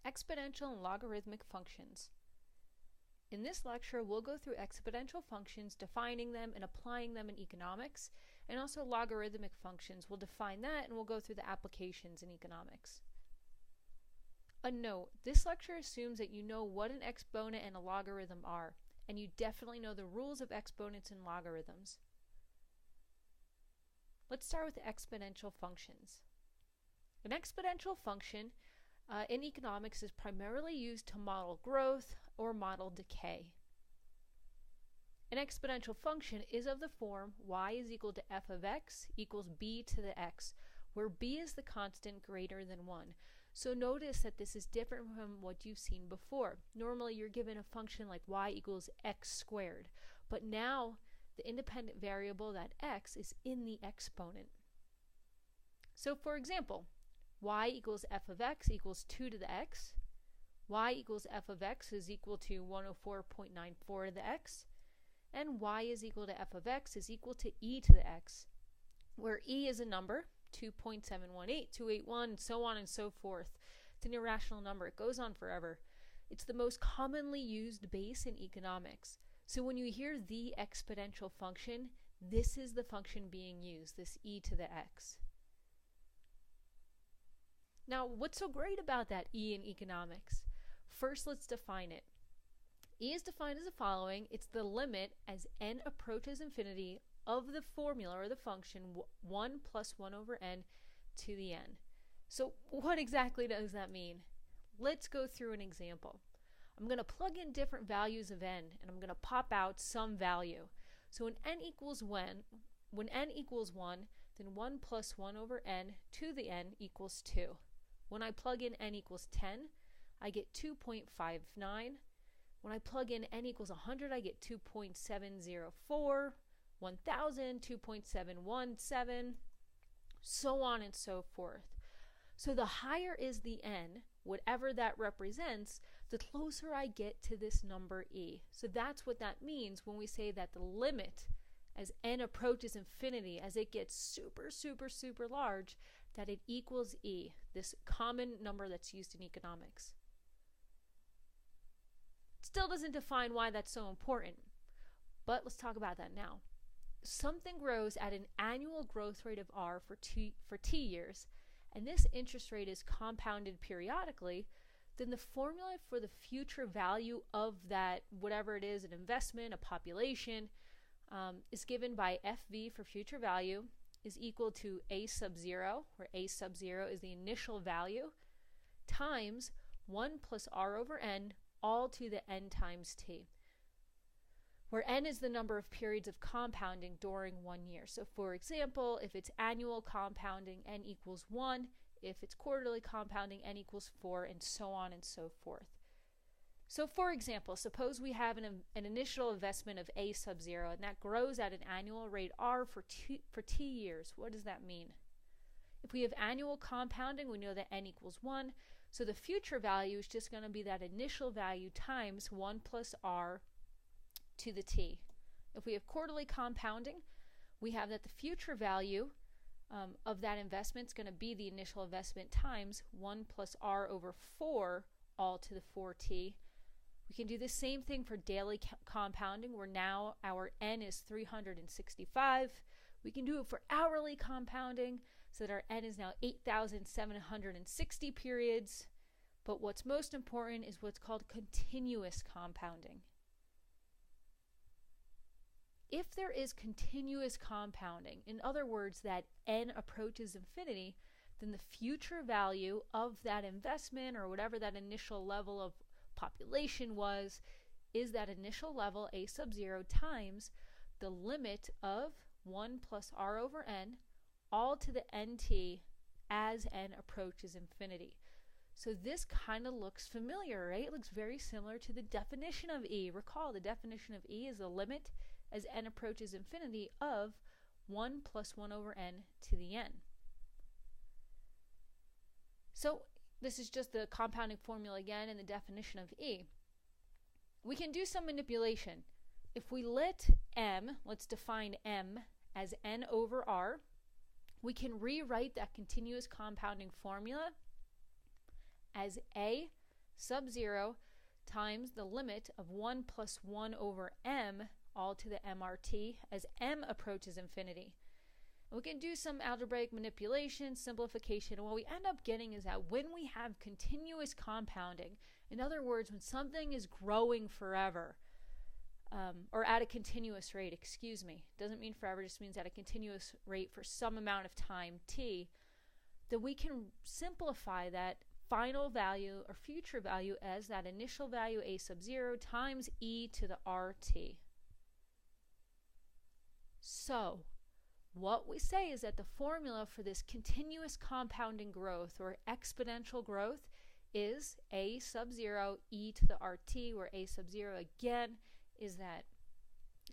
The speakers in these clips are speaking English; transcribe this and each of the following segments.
Exponential and Logarithmic Functions. In this lecture, we'll go through exponential functions, defining them and applying them in economics, and also logarithmic functions. We'll define that and we'll go through the applications in economics. A note, this lecture assumes that you know what an exponent and a logarithm are, and you definitely know the rules of exponents and logarithms. Let's start with exponential functions. An exponential function in economics is primarily used to model growth or model decay. An exponential function is of the form y is equal to f of x equals b to the x, where b is the constant greater than 1. So notice that this is different from what you've seen before. Normally you're given a function like y equals x squared, but now the independent variable, that x, is in the exponent. So for example, y equals f of x equals 2 to the x, y equals f of x is equal to 104.94 to the x, and y is equal to f of x is equal to e to the x, where e is a number, 2.718, 281, and so on and so forth. It's an irrational number. It goes on forever. It's the most commonly used base in economics. So when you hear the exponential function, this is the function being used, this e to the x. Now, what's so great about that e in economics? First, let's define it. E is defined as the following. It's the limit as n approaches infinity of the formula or the function 1 plus 1 over n to the n. So what exactly does that mean? Let's go through an example. I'm going to plug in different values of n and I'm going to pop out some value. So when n equals 1, then 1 plus 1 over n to the n equals 2. When I plug in n equals 10, I get 2.59. When I plug in n equals 100, I get 2.704. 1000, 2.717, so on and so forth. So the higher is the n, whatever that represents, the closer I get to this number e. So that's what that means when we say that the limit as n approaches infinity, as it gets super, super, super large, that it equals e, this common number that's used in economics. It still doesn't define why that's so important, but let's talk about that now. Something grows at an annual growth rate of r for t years, and this interest rate is compounded periodically, then the formula for the future value of that, whatever it is, an investment, a population, is given by FV for future value is equal to a sub 0, where a sub 0 is the initial value, times 1 plus r over n, all to the n times t, where n is the number of periods of compounding during 1 year. So for example, if it's annual compounding, n equals 1. If it's quarterly compounding, n equals 4, and so on and so forth. So for example, suppose we have an initial investment of a sub 0, and that grows at an annual rate r for t years. What does that mean? If we have annual compounding, we know that n equals 1. So the future value is just going to be that initial value times 1 plus r to the t. If we have quarterly compounding, we have that the future value of that investment is going to be the initial investment times 1 plus r over 4 all to the 4t. We can do the same thing for daily compounding, where now our n is 365. We can do it for hourly compounding, so that our n is now 8,760 periods. But what's most important is what's called continuous compounding. If there is continuous compounding, in other words, that n approaches infinity, then the future value of that investment, or whatever that initial level of population was, is that initial level a sub 0 times the limit of 1 plus r over n, all to the nt as n approaches infinity. So this kind of looks familiar, right? It looks very similar to the definition of e. Recall, the definition of e is the limit as n approaches infinity of 1 plus 1 over n to the n. So this is just the compounding formula again and the definition of e. We can do some manipulation. If we let m, let's define m as n over r, we can rewrite that continuous compounding formula as a sub-zero times the limit of 1 plus 1 over m, all to the mRt, as m approaches infinity. And we can do some algebraic manipulation, simplification, and what we end up getting is that when we have continuous compounding, in other words, when something is growing forever, or at a continuous rate, doesn't mean forever, just means at a continuous rate for some amount of time, t, that we can simplify that final value or future value as that initial value a sub 0 times e to the rt. So what we say is that the formula for this continuous compounding growth or exponential growth is a sub 0 e to the rt, where a sub 0 again is that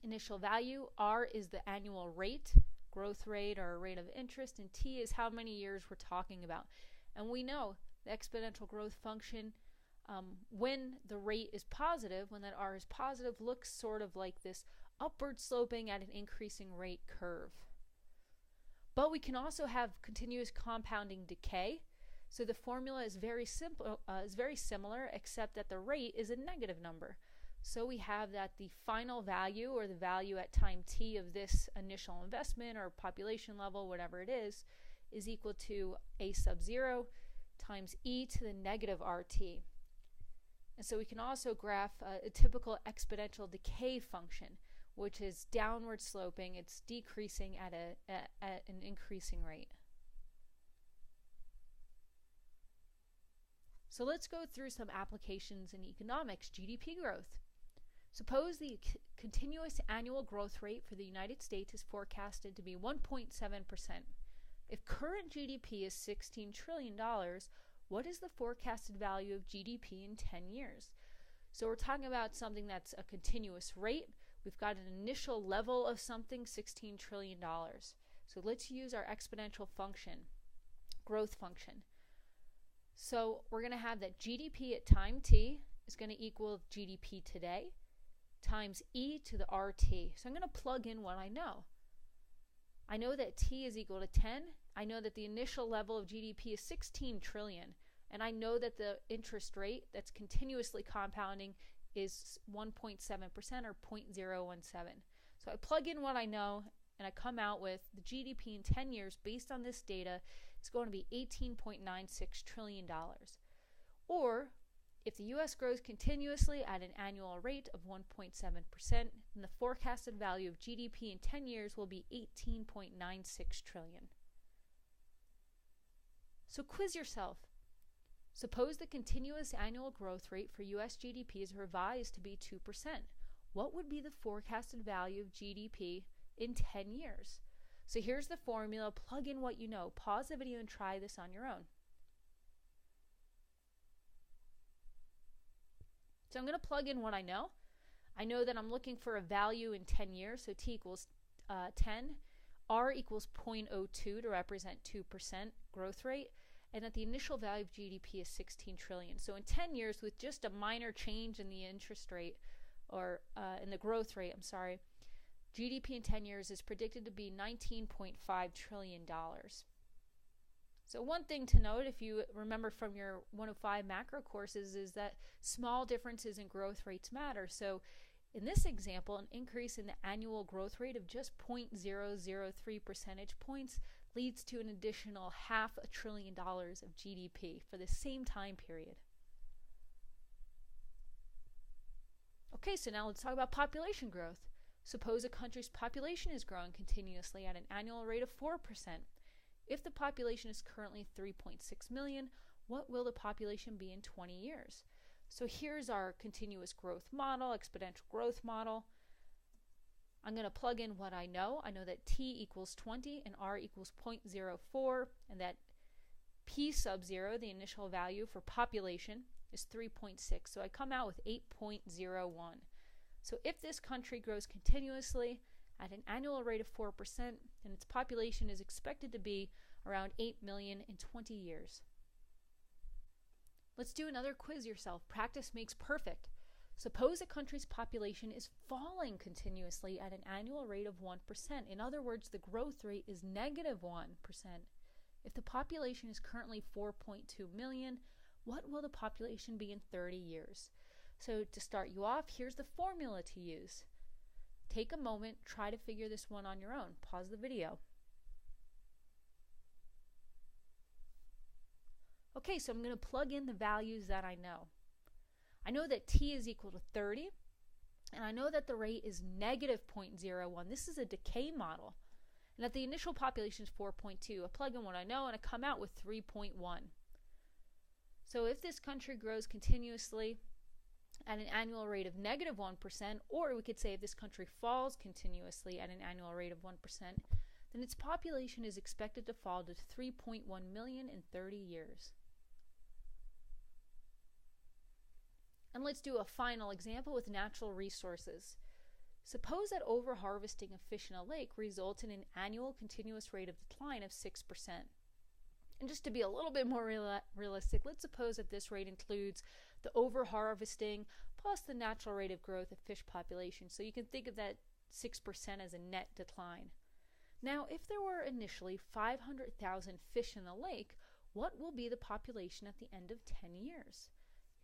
initial value, r is the annual rate, growth rate or rate of interest, and t is how many years we're talking about. And we know the exponential growth function, when the rate is positive, when that r is positive, looks sort of like this upward sloping at an increasing rate curve. But we can also have continuous compounding decay. So the formula is very similar, except that the rate is a negative number. So we have that the final value, or the value at time t of this initial investment or population level, whatever it is equal to a sub 0 times e to the negative rt. And so we can also graph a typical exponential decay function, which is downward sloping. It's decreasing at an increasing rate. So let's go through some applications in economics. GDP growth. Suppose the continuous annual growth rate for the United States is forecasted to be 1.7%. If current GDP is $16 trillion, what is the forecasted value of GDP in 10 years? So we're talking about something that's a continuous rate. We've got an initial level of something, $16 trillion. So let's use our exponential function, growth function. So we're going to have that GDP at time t is going to equal GDP today times e to the rt. So I'm going to plug in what I know. I know that t is equal to 10. I know that the initial level of GDP is 16 trillion. And I know that the interest rate that's continuously compounding is 1.7% or 0.017. So I plug in what I know and I come out with the GDP in 10 years based on this data is going to be $18.96 trillion. Or if the US grows continuously at an annual rate of 1.7%, then the forecasted value of GDP in 10 years will be $18.96 trillion. So quiz yourself. Suppose the continuous annual growth rate for US GDP is revised to be 2%. What would be the forecasted value of GDP in 10 years? So here's the formula. Plug in what you know. Pause the video and try this on your own. So I'm going to plug in what I know. I know that I'm looking for a value in 10 years, so t equals 10, r equals 0.02 to represent 2% growth rate, and that the initial value of GDP is 16 trillion. So in 10 years, with just a minor change in the interest rate, or in the growth rate, GDP in 10 years is predicted to be $19.5 trillion. So one thing to note, if you remember from your 105 macro courses, is that small differences in growth rates matter. So in this example, an increase in the annual growth rate of just 0.003 percentage points leads to an additional $500 billion of GDP for the same time period. Okay, so now let's talk about population growth. Suppose a country's population is growing continuously at an annual rate of 4%. If the population is currently 3.6 million, what will the population be in 20 years? So here's our continuous growth model, exponential growth model. I'm going to plug in what I know. I know that t equals 20 and r equals 0.04, and that p sub 0, the initial value for population, is 3.6. So I come out with 8.01. So if this country grows continuously at an annual rate of 4%, then its population is expected to be around 8 million in 20 years. Let's do another quiz yourself. Practice makes perfect. Suppose a country's population is falling continuously at an annual rate of 1%. In other words, the growth rate is negative 1%. If the population is currently 4.2 million, What will the population be in 30 years? So to start you off, here's the formula to use. Take a moment, try to figure this one on your own. Pause the video. Okay, so I'm going to plug in the values that I know. I know that t is equal to 30, and I know that the rate is negative 0.01. This is a decay model. And that the initial population is 4.2. I plug in what I know, and I come out with 3.1. So if this country grows continuously at an annual rate of negative 1%, or we could say if this country falls continuously at an annual rate of 1%, then its population is expected to fall to 3.1 million in 30 years. And let's do a final example with natural resources. Suppose that over-harvesting of fish in a lake results in an annual continuous rate of decline of 6%. And just to be a little bit more realistic, let's suppose that this rate includes the over-harvesting plus the natural rate of growth of fish population. So you can think of that 6% as a net decline. Now, if there were initially 500,000 fish in the lake, what will be the population at the end of 10 years?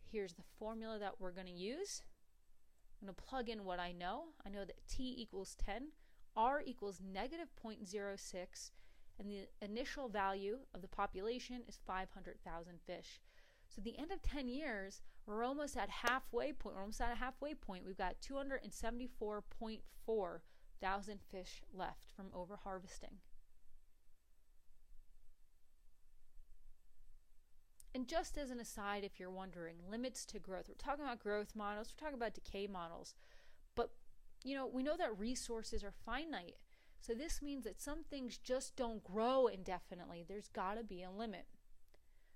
Here's the formula that we're going to use. I'm going to plug in what I know. I know that t equals 10, r equals negative 0.06, and the initial value of the population is 500,000 fish. So at the end of 10 years, we're almost at halfway point. We're almost at a halfway point. We've got 274.4 thousand fish left from over-harvesting. And just as an aside, if you're wondering, limits to growth. We're talking about growth models, we're talking about decay models. But, we know that resources are finite. So this means that some things just don't grow indefinitely. There's got to be a limit.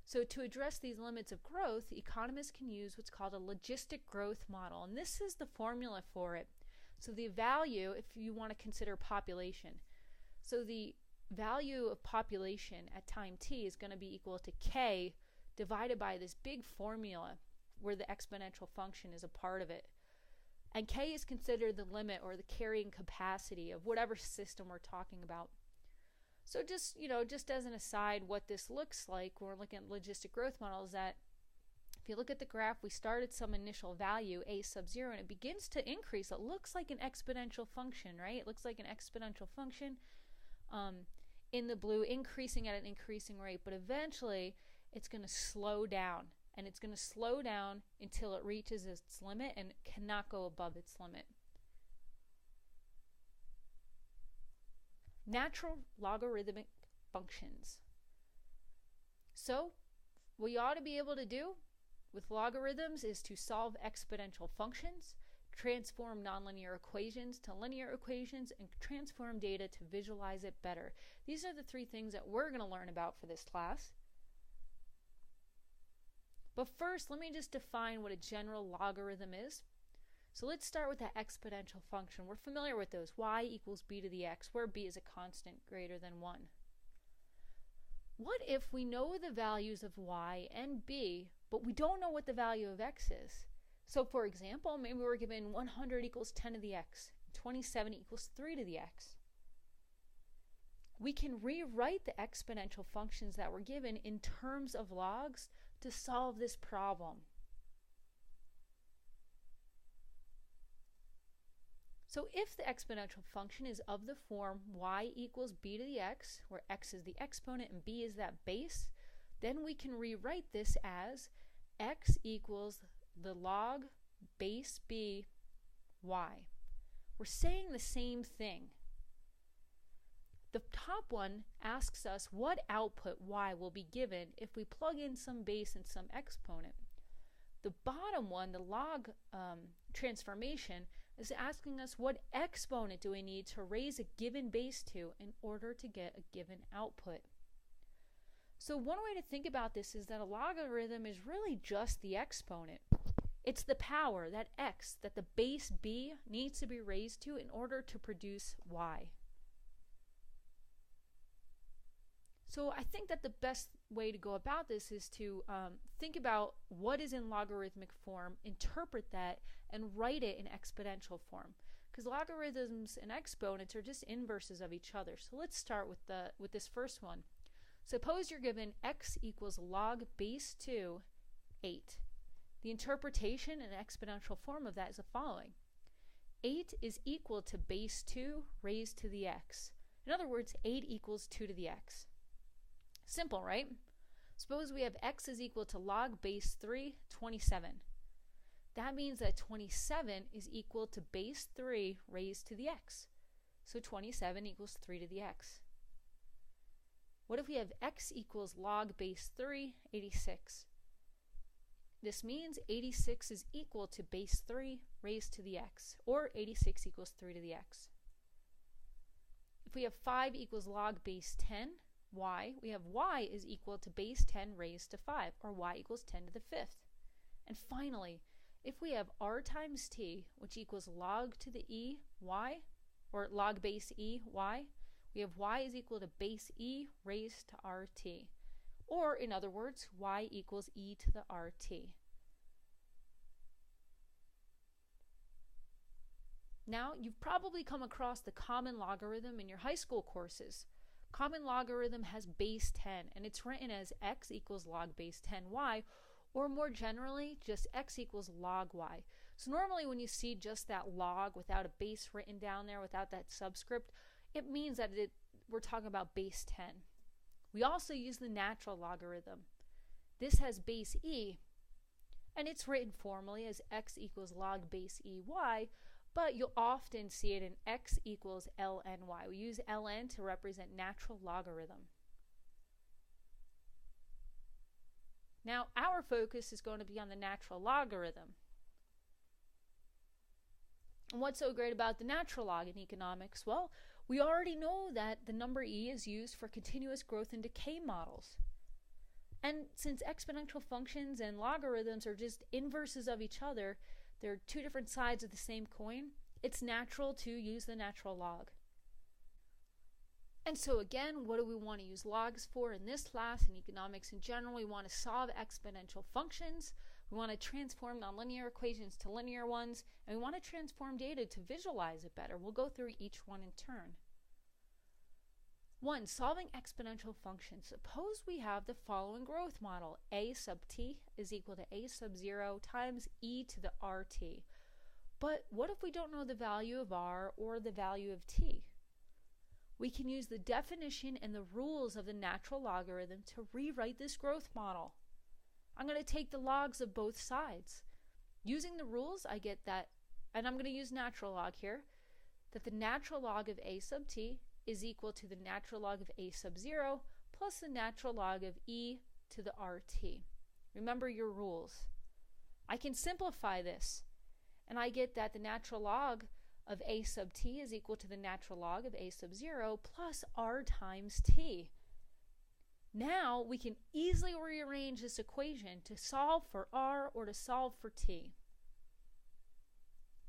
So to address these limits of growth, economists can use what's called a logistic growth model. And this is the formula for it. So the value, if you want to consider population, so the value of population at time t is going to be equal to k divided by this big formula where the exponential function is a part of it. And k is considered the limit or the carrying capacity of whatever system we're talking about. So just as an aside, what this looks like when we're looking at logistic growth models, that if you look at the graph, we start at some initial value, a sub 0, and it begins to increase. It looks like an exponential function, right? It looks like an exponential function in the blue, increasing at an increasing rate. But eventually, it's going to slow down. And it's going to slow down until it reaches its limit and cannot go above its limit. Natural logarithmic functions. So, what you ought to be able to do with logarithms is to solve exponential functions, transform nonlinear equations to linear equations, and transform data to visualize it better. These are the three things that we're going to learn about for this class. But first, let me just define what a general logarithm is. So let's start with that exponential function. We're familiar with those. Y equals b to the x, where b is a constant greater than 1. What if we know the values of y and b, but we don't know what the value of x is? So for example, maybe we're given 100 equals 10 to the x, 27 equals 3 to the x. We can rewrite the exponential functions that were given in terms of logs to solve this problem. So if the exponential function is of the form y equals b to the x, where x is the exponent and b is that base, then we can rewrite this as x equals the log base b y. We're saying the same thing. The top one asks us what output y will be given if we plug in some base and some exponent. The bottom one, the log transformation, is asking us what exponent do we need to raise a given base to in order to get a given output. So one way to think about this is that a logarithm is really just the exponent. It's the power, that x, that the base b needs to be raised to in order to produce y. So I think that the best way to go about this is to think about what is in logarithmic form, interpret that, and write it in exponential form. Because logarithms and exponents are just inverses of each other. So let's start with this first one. Suppose you're given x equals log base 2 8. The interpretation in exponential form of that is the following. 8 is equal to base 2 raised to the x. In other words, 8 equals 2 to the x. Simple, right? Suppose we have x is equal to log base 3, 27. That means that 27 is equal to base 3 raised to the x. So 27 equals 3 to the x. What if we have x equals log base 3, 86? This means 86 is equal to base 3 raised to the x, or 86 equals 3 to the x. If we have 5 equals log base 10, y, we have y is equal to base 10 raised to 5, or y equals 10 to the 5th. And finally, if we have r times t, which equals log to the e, y, or log base e, y, we have y is equal to base e raised to rt. Or, in other words, y equals e to the rt. Now, you've probably come across the common logarithm in your high school courses. Common logarithm has base 10, and it's written as x equals log base 10y, or more generally, just x equals log y. So normally when you see just that log without a base written down there, without that subscript, it means that we're talking about base 10. We also use the natural logarithm. This has base e, and it's written formally as x equals log base ey, but you'll often see it in x equals lny. We use ln to represent natural logarithm. Now, our focus is going to be on the natural logarithm. And what's so great about the natural log in economics? Well, we already know that the number e is used for continuous growth and decay models. And since exponential functions and logarithms are just inverses of each other, they're two different sides of the same coin, it's natural to use the natural log. And so again, what do we want to use logs for in this class? In economics in general, we want to solve exponential functions, we want to transform nonlinear equations to linear ones, and we want to transform data to visualize it better. We'll go through each one in turn. 1. Solving exponential functions. Suppose we have the following growth model. A sub t is equal to a sub 0 times e to the rt. But what if we don't know the value of r or the value of t? We can use the definition and the rules of the natural logarithm to rewrite this growth model. I'm going to take the logs of both sides. Using the rules, I get that, and I'm going to use natural log here, that the natural log of a sub t is equal to the natural log of a sub 0 plus the natural log of e to the rt. Remember your rules. I can simplify this, and I get that the natural log of a sub t is equal to the natural log of a sub 0 plus r times t. Now we can easily rearrange this equation to solve for r or to solve for t.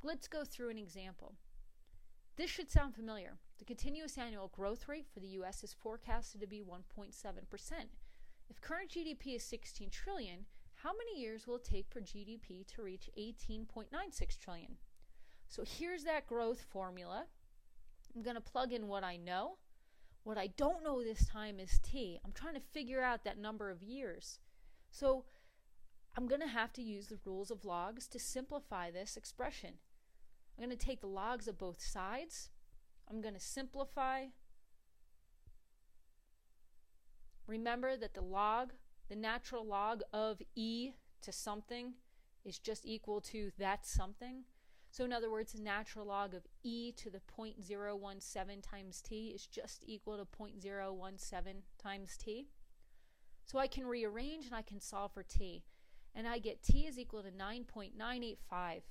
Let's go through an example. This should sound familiar. The continuous annual growth rate for the U.S. is forecasted to be 1.7%. If current GDP is 16 trillion, how many years will it take for GDP to reach 18.96 trillion? So here's that growth formula. I'm going to plug in what I know. What I don't know this time is t. I'm trying to figure out that number of years. So I'm going to have to use the rules of logs to simplify this expression. I'm going to take the logs of both sides. I'm going to simplify. Remember that the natural log of e to something is just equal to that something. So in other words, the natural log of e to the 0.017 times t is just equal to 0.017 times t. So I can rearrange and I can solve for t. And I get t is equal to 9.985.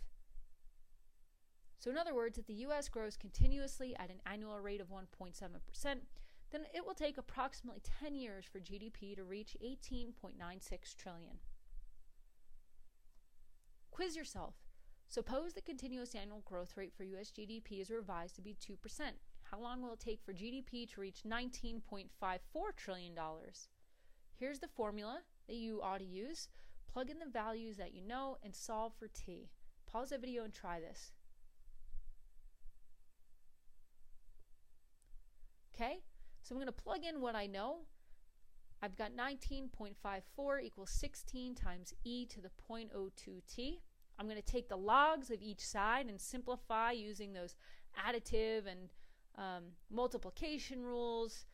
So in other words, if the U.S. grows continuously at an annual rate of 1.7%, then it will take approximately 10 years for GDP to reach 18.96 trillion. Quiz yourself. Suppose the continuous annual growth rate for U.S. GDP is revised to be 2%. How long will it take for GDP to reach $19.54 trillion? Here's the formula that you ought to use. Plug in the values that you know and solve for t. Pause the video and try this. Okay, so I'm going to plug in what I know. I've got 19.54 equals 16 times e to the 0.02t. I'm going to take the logs of each side and simplify using those additive and multiplication rules,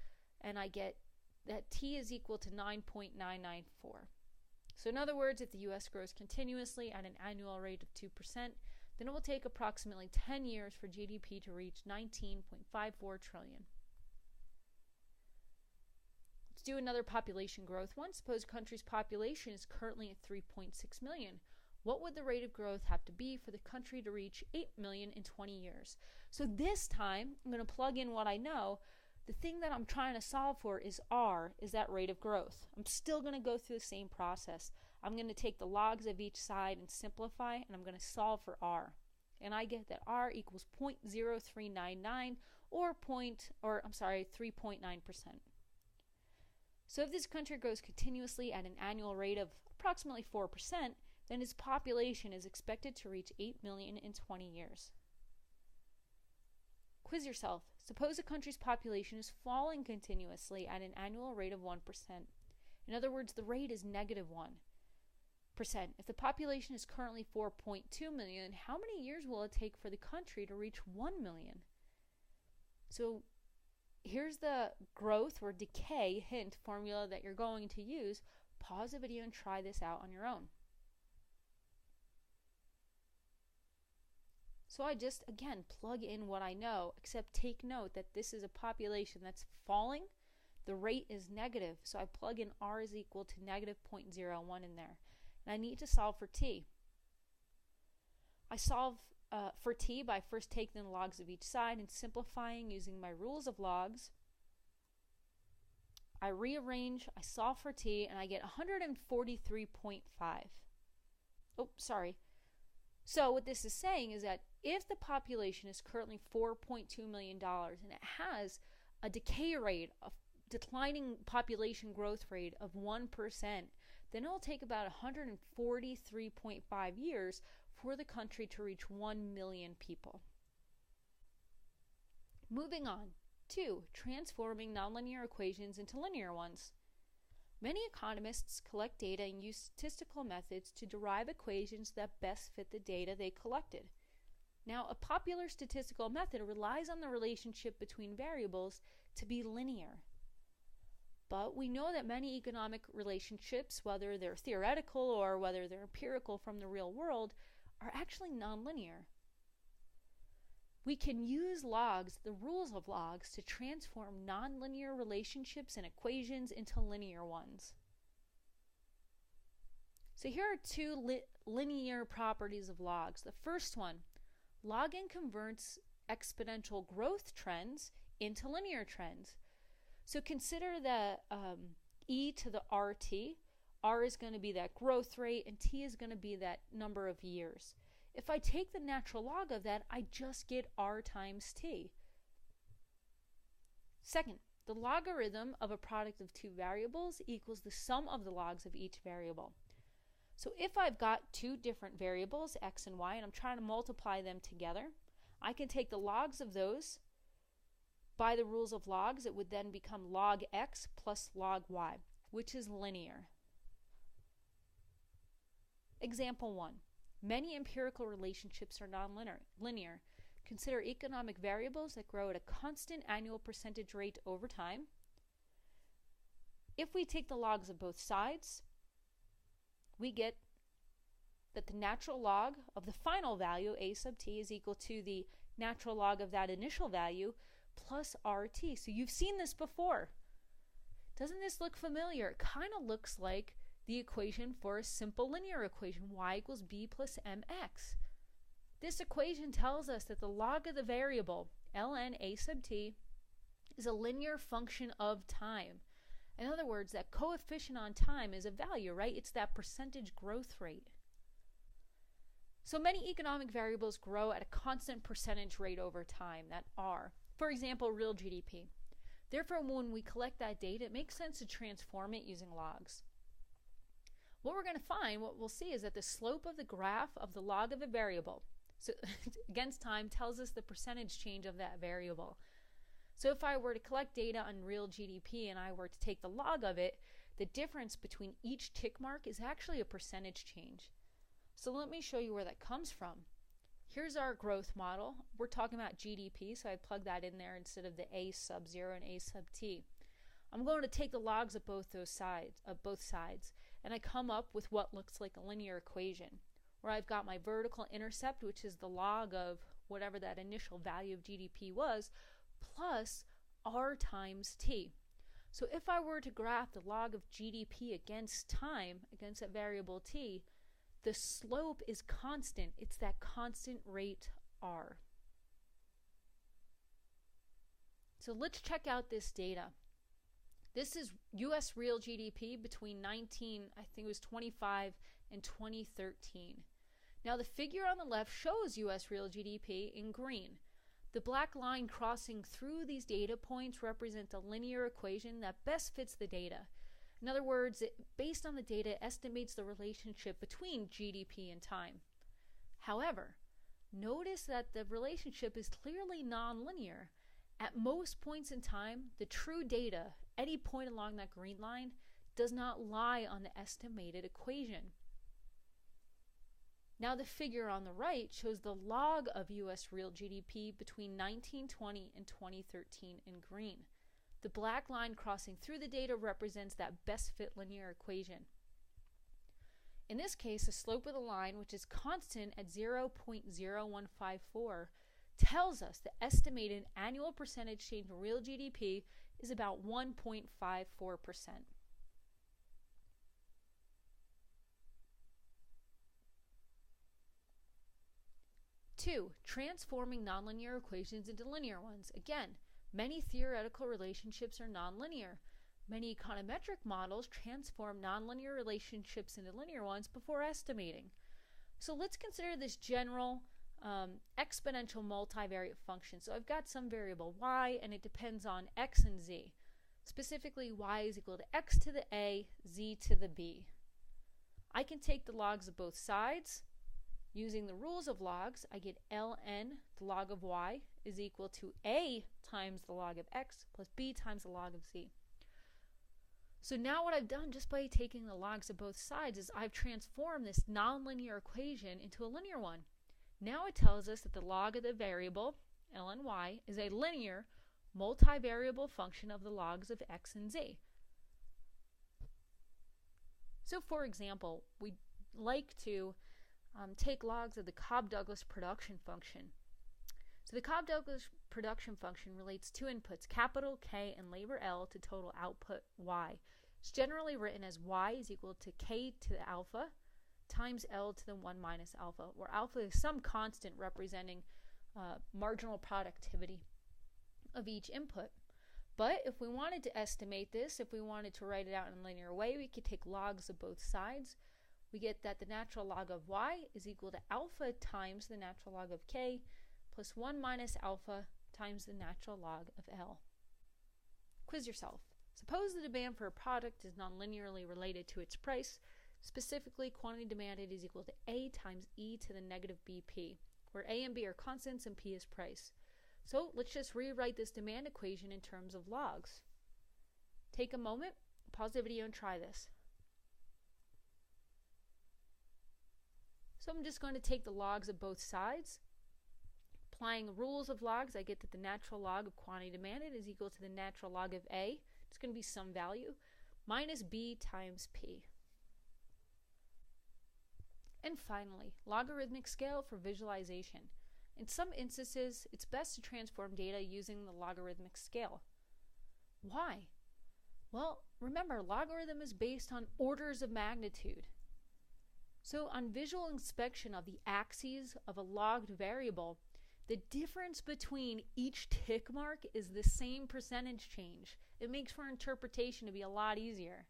and I get that t is equal to 9.994. So in other words, if the US grows continuously at an annual rate of 2%, then it will take approximately 10 years for GDP to reach 19.54 trillion. Let's do another population growth one. Suppose a country's population is currently at 3.6 million. What would the rate of growth have to be for the country to reach 8 million in 20 years? So this time, I'm going to plug in what I know. The thing that I'm trying to solve for is r, is that rate of growth. I'm still going to go through the same process. I'm going to take the logs of each side and simplify, and I'm going to solve for r. And I get that r equals 0.0399 or 3.9%. So if this country grows continuously at an annual rate of approximately 4%, then its population is expected to reach 8 million in 20 years. Quiz yourself. Suppose a country's population is falling continuously at an annual rate of 1%. In other words, the rate is negative 1%. If the population is currently 4.2 million, how many years will it take for the country to reach 1 million? So here's the growth or decay hint formula that you're going to use. Pause the video and try this out on your own. So I just, again, plug in what I know, except take note that this is a population that's falling. The rate is negative, so I plug in r is equal to negative 0.01 in there. And I need to solve for t. I solve for t by first taking the logs of each side and simplifying using my rules of logs. I rearrange, I solve for t, and I get 143.5. Oh, sorry. So what this is saying is that if the population is currently $4.2 million and it has a decay rate, a declining population growth rate of 1%, then it will take about 143.5 years for the country to reach 1 million people. Moving on. 2. Transforming nonlinear equations into linear ones. Many economists collect data and use statistical methods to derive equations that best fit the data they collected. Now, a popular statistical method relies on the relationship between variables to be linear. But we know that many economic relationships, whether they're theoretical or whether they're empirical from the real world, are actually nonlinear. We can use logs, the rules of logs, to transform nonlinear relationships and equations into linear ones. So here are two linear properties of logs. The first one, logging converts exponential growth trends into linear trends. So consider the e to the rt. R is going to be that growth rate, and t is going to be that number of years. If I take the natural log of that, I just get r times t. Second, the logarithm of a product of two variables equals the sum of the logs of each variable. So if I've got two different variables, x and y, and I'm trying to multiply them together, I can take the logs of those. By the rules of logs, it would then become log x plus log y, which is linear. Example 1. Many empirical relationships are nonlinear. Consider economic variables that grow at a constant annual percentage rate over time. If we take the logs of both sides, we get that the natural log of the final value, a sub t, is equal to the natural log of that initial value plus rt. So you've seen this before. Doesn't this look familiar? It kind of looks like the equation for a simple linear equation, y equals b plus mx. This equation tells us that the log of the variable, ln a sub t, is a linear function of time. In other words, that coefficient on time is a value, right? It's that percentage growth rate. So many economic variables grow at a constant percentage rate over time, that r. For example, real GDP. Therefore, when we collect that data, it makes sense to transform it using logs. What we're going to find, what we'll see, is that the slope of the graph of the log of a variable, so against time, tells us the percentage change of that variable. So if I were to collect data on real GDP and I were to take the log of it, the difference between each tick mark is actually a percentage change. So let me show you where that comes from. Here's our growth model. We're talking about GDP, so I plug that in there instead of the a sub 0 and a sub t. I'm going to take the logs of both sides, and I come up with what looks like a linear equation, where I've got my vertical intercept, which is the log of whatever that initial value of GDP was, plus r times t. So if I were to graph the log of GDP against time, against that variable t, the slope is constant. It's that constant rate r. So let's check out this data. This is US real GDP between I think it was 25 and 2013. Now the figure on the left shows US real GDP in green. The black line crossing through these data points represents a linear equation that best fits the data. In other words, based on the data, it estimates the relationship between GDP and time. However, notice that the relationship is clearly nonlinear. At most points in time, the true data, any point along that green line, does not lie on the estimated equation. Now the figure on the right shows the log of US real GDP between 1920 and 2013 in green. The black line crossing through the data represents that best fit linear equation. In this case, the slope of the line, which is constant at 0.0154, tells us the estimated annual percentage change in real GDP is about 1.54%. 2. Transforming nonlinear equations into linear ones. Again, many theoretical relationships are nonlinear. Many econometric models transform nonlinear relationships into linear ones before estimating. So let's consider this general exponential multivariate function. So I've got some variable y, and it depends on x and z. Specifically, y is equal to x to the a, z to the b. I can take the logs of both sides. Using the rules of logs, I get ln, the log of y, is equal to a times the log of x plus b times the log of z. So now what I've done just by taking the logs of both sides is I've transformed this nonlinear equation into a linear one. Now it tells us that the log of the variable, ln y, is a linear multivariable function of the logs of x and z. So for example, we'd like to take logs of the Cobb-Douglas production function. So the Cobb-Douglas production function relates two inputs, capital K and labor L, to total output Y. It's generally written as Y is equal to K to the alpha times L to the 1 minus alpha, where alpha is some constant representing marginal productivity of each input. But if we wanted to estimate this, if we wanted to write it out in a linear way, we could take logs of both sides. We get that the natural log of y is equal to alpha times the natural log of k plus 1 minus alpha times the natural log of L. Quiz yourself. Suppose the demand for a product is nonlinearly related to its price. Specifically, quantity demanded is equal to A times e to the negative BP, where A and B are constants and P is price. So let's just rewrite this demand equation in terms of logs. Take a moment, pause the video and try this. So I'm just going to take the logs of both sides. Applying the rules of logs, I get that the natural log of quantity demanded is equal to the natural log of A. It's going to be some value, minus B times P. And finally, logarithmic scale for visualization. In some instances, it's best to transform data using the logarithmic scale. Why? Well, remember, logarithm is based on orders of magnitude. So on visual inspection of the axes of a logged variable, the difference between each tick mark is the same percentage change. It makes for interpretation to be a lot easier.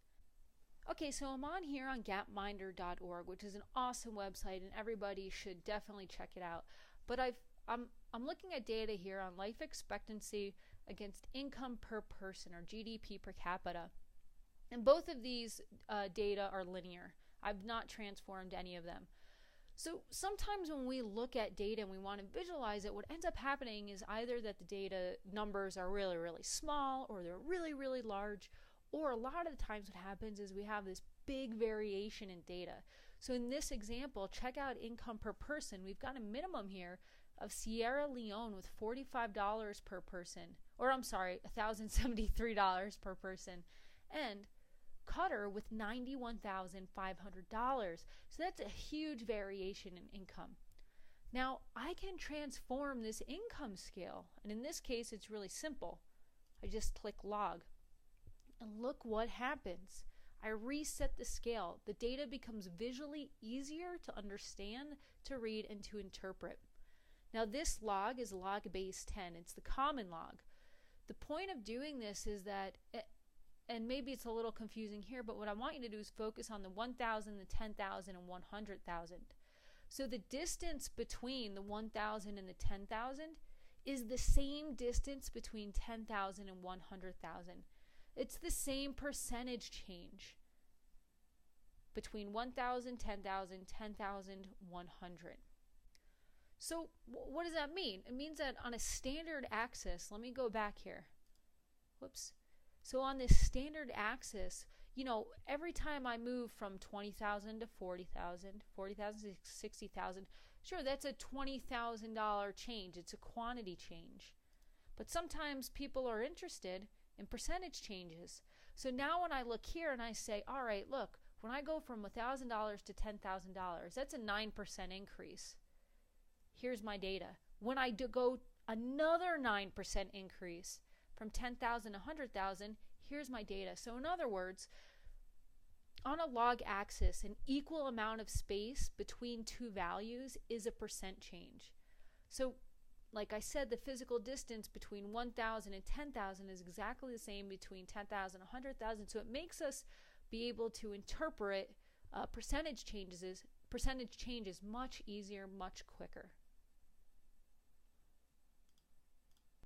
Okay, so I'm on here on gapminder.org, which is an awesome website, and everybody should definitely check it out. But I'm looking at data here on life expectancy against income per person, or GDP per capita. And both of these data are linear. I've not transformed any of them. So sometimes when we look at data and we want to visualize it, what ends up happening is either that the data numbers are really, really small, or they're really, really large, Or a lot of the times what happens is we have this big variation in data. So in this example, check out income per person. We've got a minimum here of Sierra Leone with $45 per person, or I'm sorry, $1,073 per person, and Qatar with $91,500. So that's a huge variation in income. Now, I can transform this income scale, and in this case, it's really simple. I just click log, and look what happens. I reset the scale. The data becomes visually easier to understand, to read, and to interpret. Now, this log is log base 10. It's the common log. The point of doing this is that, and maybe it's a little confusing here, but what I want you to do is focus on the 1,000, the 10,000, and 100,000. So the distance between the 1,000 and the 10,000 is the same distance between 10,000 and 100,000. It's the same percentage change between 1,000, 10,000, 10,000, 100. So what does that mean? It means that on a standard axis, let me go back here. Whoops. So on this standard axis, you know, every time I move from 20,000 to 40,000, 40,000 to 60,000, sure, that's a $20,000 change. It's a quantity change. But sometimes people are interested in percentage changes. So now when I look here and I say, all right, look, when I go from $1,000 to $10,000, that's a 9% increase. Here's my data. When I go another 9% increase from 10,000 to 100,000, here's my data. So in other words, on a log axis, an equal amount of space between two values is a percent change. So like I said, the physical distance between 1,000 and 10,000 is exactly the same between 10,000 and 100,000. So it makes us be able to interpret percentage changes much easier, much quicker.